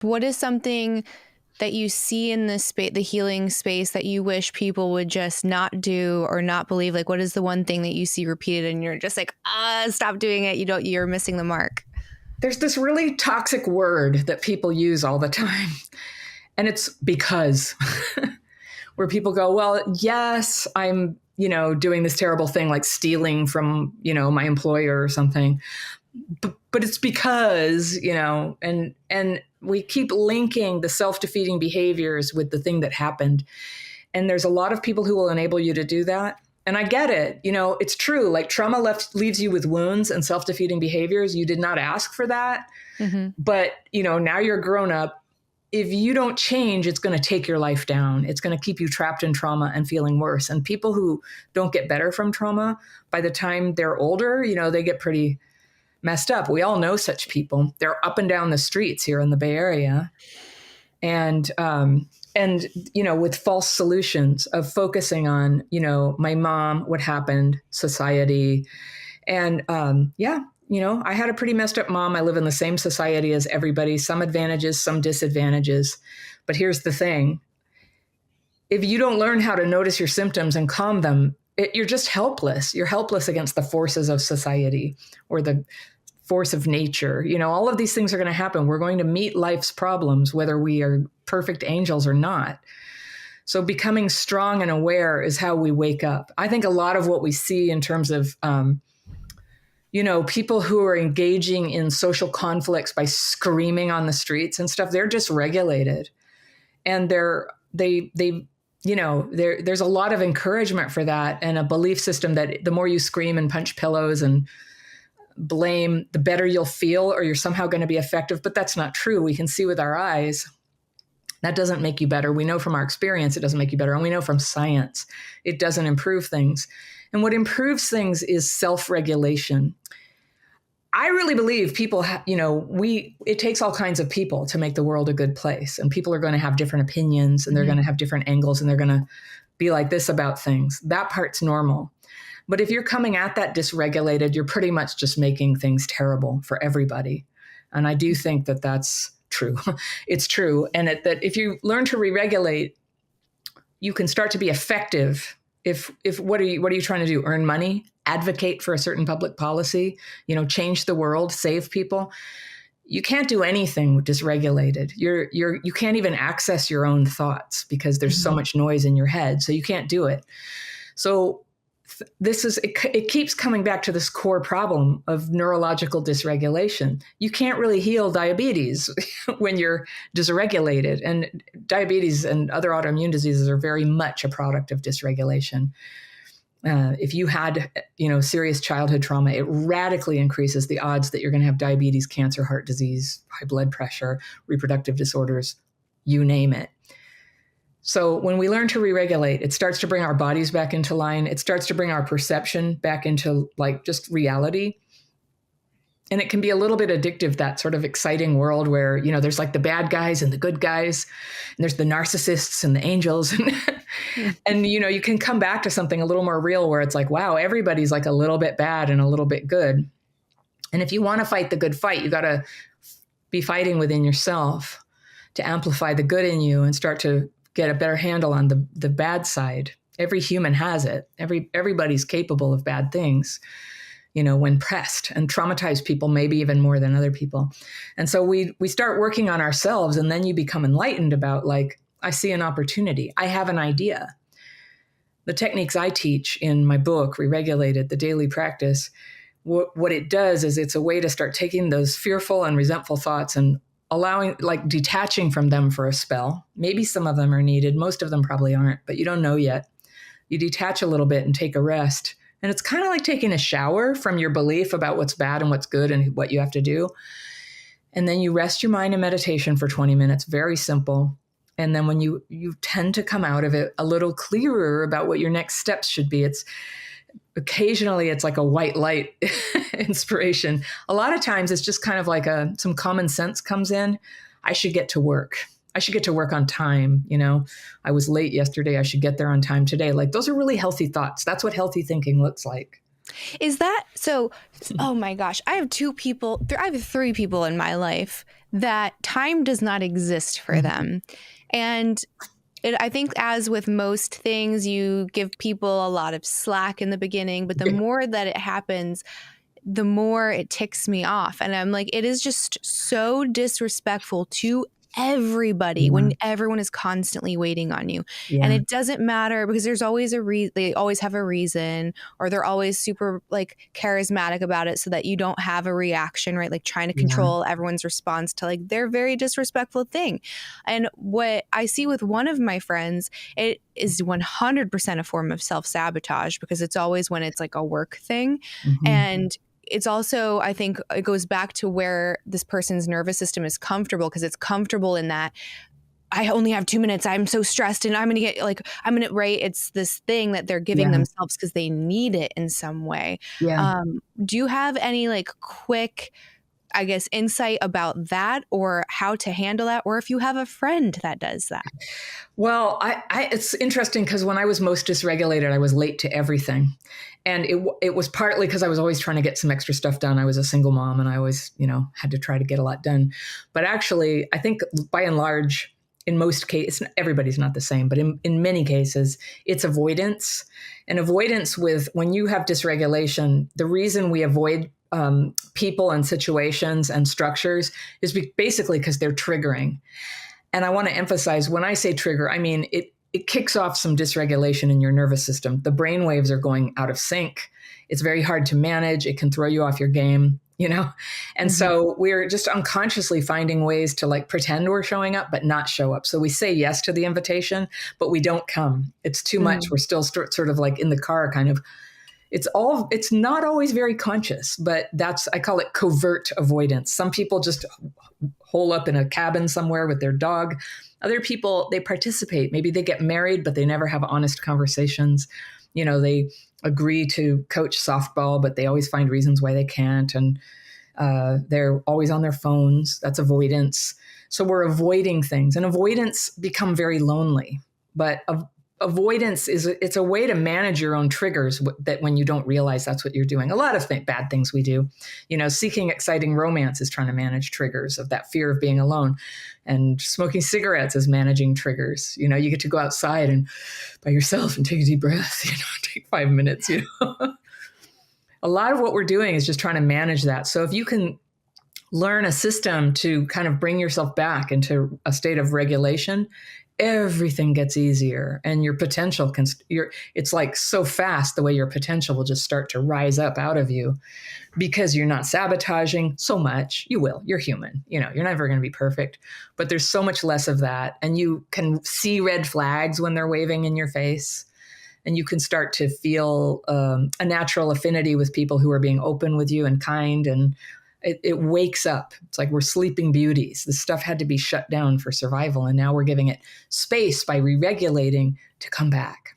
What is something that you see in this space, the healing space, that you wish people would just not do or not believe? Like, what is the one thing that you see repeated and you're just like, stop doing it. You're missing the mark. There's this really toxic word that people use all the time. And it's because, where people go, well, yes, I'm, doing this terrible thing like stealing from, my employer or something. But it's because, and we keep linking the self-defeating behaviors with the thing that happened. And there's a lot of people who will enable you to do that. And I get it. It's true. Like trauma leaves you with wounds and self-defeating behaviors. You did not ask for that. Mm-hmm. But, now you're grown up. If you don't change, it's going to take your life down. It's going to keep you trapped in trauma and feeling worse. And people who don't get better from trauma, by the time they're older, they get pretty messed up. We all know such people. They're up and down the streets here in the Bay Area. And with false solutions of focusing on, my mom, what happened, society. And I had a pretty messed up mom. I live in the same society as everybody, some advantages, some disadvantages. But here's the thing. If you don't learn how to notice your symptoms and calm them, you're just helpless. You're helpless against the forces of society or the force of nature. All of these things are going to happen. We're going to meet life's problems, whether we are perfect angels or not. So becoming strong and aware is how we wake up. I think a lot of what we see in terms of, people who are engaging in social conflicts by screaming on the streets and stuff, they're dysregulated. And there's a lot of encouragement for that and a belief system that the more you scream and punch pillows and blame, the better you'll feel, or you're somehow going to be effective. But that's not true. We can see with our eyes that doesn't make you better. We know from our experience it doesn't make you better. And we know from science it doesn't improve things. And what improves things is self-regulation. I really believe people, it takes all kinds of people to make the world a good place. And people are going to have different opinions and they're going to have different angles and they're going to be like this about things. That part's normal. But if you're coming at that dysregulated, you're pretty much just making things terrible for everybody. And I do think that that's true. It's true. And that if you learn to re-regulate, you can start to be effective. If what are you trying to do? Earn money, advocate for a certain public policy, change the world, save people. You can't do anything dysregulated. You can't even access your own thoughts because there's so much noise in your head. So you can't do it. So it keeps coming back to this core problem of neurological dysregulation. You can't really heal diabetes when you're dysregulated, and diabetes and other autoimmune diseases are very much a product of dysregulation. If you had, serious childhood trauma, it radically increases the odds that you're going to have diabetes, cancer, heart disease, high blood pressure, reproductive disorders, you name it. So when we learn to re-regulate, it starts to bring our bodies back into line. It starts to bring our perception back into just reality. And it can be a little bit addictive, that sort of exciting world where, there's like the bad guys and the good guys, and there's the narcissists and the angels. And, you can come back to something a little more real where it's like, wow, everybody's like a little bit bad and a little bit good. And if you want to fight the good fight, you got to be fighting within yourself to amplify the good in you and start to get a better handle on the bad side. Every human has it. Everybody's capable of bad things, when pressed, and traumatized people maybe even more than other people. And so we start working on ourselves, and then you become enlightened about I see an opportunity. I have an idea. The techniques I teach in my book, Re-Regulated, the daily practice, what it does is it's a way to start taking those fearful and resentful thoughts and allowing, detaching from them for a spell. Maybe some of them are needed. Most of them probably aren't, but you don't know yet. You detach a little bit and take a rest. And it's kind of like taking a shower from your belief about what's bad and what's good and what you have to do. And then you rest your mind in meditation for 20 minutes, very simple. And then when you tend to come out of it a little clearer about what your next steps should be. Occasionally it's like a white light inspiration. A lot of times it's just kind of like some common sense comes in. I should get to work. I should get to work on time. I was late yesterday. I should get there on time today. Those are really healthy thoughts. That's what healthy thinking looks like. Is that so? Oh my gosh. I have I have three people in my life that time does not exist for Mhm. them. And I think, as with most things, you give people a lot of slack in the beginning, but the Yeah. more that it happens, the more it ticks me off. And I'm like, it is just so disrespectful to everybody when Yeah. everyone is constantly waiting on you. And Yeah. it doesn't matter, because there's always they always have a reason, or they're always super like charismatic about it so that you don't have a reaction, right? Like trying to Yeah. control everyone's response to like their very disrespectful thing. And what I see with one of my friends, it is 100% a form of self-sabotage, because it's always when it's like a work thing. Mhm. And it's also, I think it goes back to where this person's nervous system is comfortable, because it's comfortable in that I only have 2 minutes. I'm so stressed and I'm going to get like, I'm going to, right. It's this thing that they're giving Yeah. themselves because they need it in some way. Yeah. Do you have any like quick, I guess, insight about that, or how to handle that? Or if you have a friend that does that? Well, it's interesting because when I was most dysregulated, I was late to everything. And it was partly because I was always trying to get some extra stuff done. I was a single mom and I always, had to try to get a lot done. But actually, I think by and large, in most cases, everybody's not the same, but in many cases, it's avoidance. And avoidance when you have dysregulation, the reason we avoid people and situations and structures is basically because they're triggering. And I want to emphasize, when I say trigger, I mean it kicks off some dysregulation in your nervous system. The brain waves are going out of sync. It's very hard to manage. It can throw you off your game. And Mhm. so we're just unconsciously finding ways to like pretend we're showing up, but not show up. So we say yes to the invitation, but we don't come. It's too much. Mm. We're still sort of like in the car, kind of. It's not always very conscious, but I call it covert avoidance. Some people just hole up in a cabin somewhere with their dog. Other people, they participate. Maybe they get married, but they never have honest conversations. They agree to coach softball, but they always find reasons why they can't. And they're always on their phones. That's avoidance. So we're avoiding things, and avoidance become very lonely. But avoidance it's a way to manage your own triggers, that when you don't realize that's what you're doing. A lot of bad things we do, seeking exciting romance is trying to manage triggers of that fear of being alone, and smoking cigarettes is managing triggers. You get to go outside and by yourself and take a deep breath, take 5 minutes. A lot of what we're doing is just trying to manage that. So if you can learn a system to kind of bring yourself back into a state of regulation, everything gets easier, and your potential it's like so fast, the way your potential will just start to rise up out of you, because you're not sabotaging so much. You're human, you're never going to be perfect, but there's so much less of that. And you can see red flags when they're waving in your face, and you can start to feel a natural affinity with people who are being open with you and kind, and it wakes up. It's like we're sleeping beauties. This stuff had to be shut down for survival, and now we're giving it space by re-regulating to come back.